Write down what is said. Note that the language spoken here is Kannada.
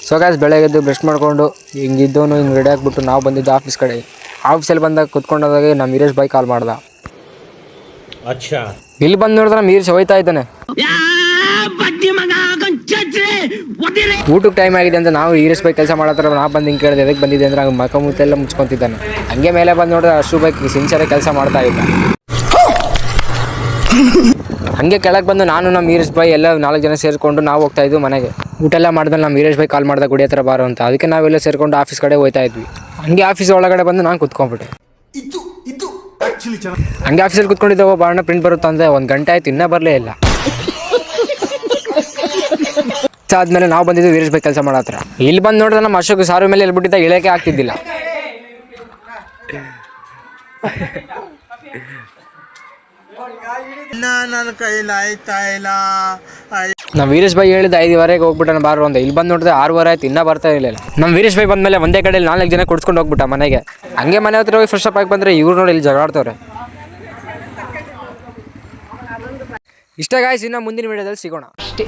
ಸೊ ಗಾಯ್ಸ್ ಬೆಳಗ್ಗೆದ್ದು ಬ್ರಷ್ ಮಾಡಿಕೊಂಡು ಹಿಂಗಿದ್ದವನು ಹಿಂಗೆ ರೆಡಿ ಆಗಿಬಿಟ್ಟು ನಾವು ಬಂದಿದ್ದು ಆಫೀಸ್ ಕಡೆ. ಆಫೀಸಲ್ಲಿ ಬಂದಾಗ ಕುತ್ಕೊಂಡೋದಾಗ ನಮ್ಮ ವೀರೇಶ್ ಬಾಯ್ ಕಾಲ್ ಮಾಡ್ದ. ಅಚ್ಚಾ ಇಲ್ಲಿ ಬಂದು ನೋಡಿದ್ರೆ ನಮ್ಮ ವೀರೇಶ್ ಹೋಯ್ತಾ ಇದ್ದಾನೆ. ಊಟಕ್ಕೆ ಟೈಮ್ ಆಗಿದೆ ಅಂತ ನಾವು ವೀರೇಶ್ ಬಾಯ್ ಕೆಲಸ ಮಾಡತ್ರ ನಾವು ಬಂದು ಹಿಂಗೆ ಕೇಳಿದೆ ಎದಕ್ಕೆ ಬಂದಿದೆ ಅಂದ್ರೆ ಹಂಗೆ ಮಕ ಮುತ್ತೆಲ್ಲ ಮುಚ್ಕೊತಿದ್ದಾನೆ. ಹಂಗೆ ಮೇಲೆ ಬಂದು ನೋಡಿದ್ರೆ ಅಷ್ಟು ಬಾಯ್ ಸಿನ್ಸಿಯರಾಗಿ ಕೆಲಸ ಮಾಡ್ತಾ ಇದ್ದ. ಹಂಗೆ ಕೆಳಗೆ ಬಂದು ನಾನು ನಮ್ಮ ವೀರೇಶ್ ಬಾಯ್ ಎಲ್ಲ 4 ಜನ ಸೇರಿಕೊಂಡು ನಾವು ಹೋಗ್ತಾ ಇದ್ವಿ ಮನೆಗೆ. ಊಟ ಎಲ್ಲ ಮಾಡಿದ್ಮೇಲೆ ನಮ್ಮ ವೀರೇಶ್ ಬಾಯ್ ಕಾಲ್ ಮಾಡ್ದೆ ಗುಡಿ ಹತ್ರ ಬಾರೋ ಅಂತ. ಅದಕ್ಕೆ ನಾವೆಲ್ಲ ಸೇರಿಕೊಂಡು ಆಫೀಸ್ ಕಡೆ ಹೋಗ್ತಾ ಇದ್ವಿ. ಹಂಗೆ ಆಫೀಸ್ ಒಳಗಡೆ ಬಂದು ನಾನು ಕುತ್ಕೊಂಡ್ಬಿಟ್ಟೆ. ಹಂಗೆ ಆಫೀಸಲ್ಲಿ ಕುತ್ಕೊಂಡಿದ್ದೆ. ಬಾಣ ಪ್ರಿಂಟ್ ಬರುತ್ತೆ ಅಂದರೆ 1 ಗಂಟೆ ಆಯ್ತು ಇನ್ನೂ ಬರಲೇ ಇಲ್ಲ. ಆದ್ಮೇಲೆ ನಾವು ಬಂದಿದ್ದು ವೀರೇಶ್ ಬಾಯ್ ಕೆಲಸ ಮಾಡತ್ರ. ಇಲ್ಲಿ ಬಂದು ನೋಡಿದ್ರೆ ನಮ್ಮ ಅಶೋಕ್ ಸಾರು ಮೇಲೆ ಎಲ್ಬಿಟ್ಟಿದ್ದ ಇಳಕ್ಕೆ ಆಗ್ತಿದ್ದಿಲ್ಲ. ನನ್ನ ಕೈಲಾಯ್ತಾ ಇಲ್ಲ. ನಮ್ಮ ವೀರೇಶ್ ಬಾಯ್ ಹೇಳಿದ 5:15 ಹೋಗ್ಬಿಟ್ಟಾನ ಬಾರು ಅಂತ. ಇಲ್ಲಿ ಬಂದು ನೋಡಿದ್ರೆ 6:15 ಆಯ್ತು ಇನ್ನೂ ಬರ್ತಾ ಇರಲಿಲ್ಲ. ನಮ್ಮ ವೀರೇಶ್ ಬಾಯ್ ಬಂದಮೇಲೆ ಒಂದೇ ಕಡೆಯಲ್ಲಿ 4 ಜನ ಕುಡ್ಸ್ಕೊಂಡು ಹೋಗ್ಬಿಟ್ಟ ಮನೆಗೆ. ಹಂಗೆ ಮನೆ ಹತ್ರ ಹೋಗಿ ಫ್ರೆಶ್ ಅಪ್ ಆಗಿ ಬಂದರೆ ಇವ್ರು ನೋಡಿ ಇಲ್ಲಿ ಜಗಾಡ್ತವ್ರೆ. ಇಷ್ಟ ಗಾಯ್ಸ್, ಇನ್ನು ಮುಂದಿನ ವಿಡಿಯೋದಲ್ಲಿ ಸಿಗೋಣ ಅಷ್ಟೇ.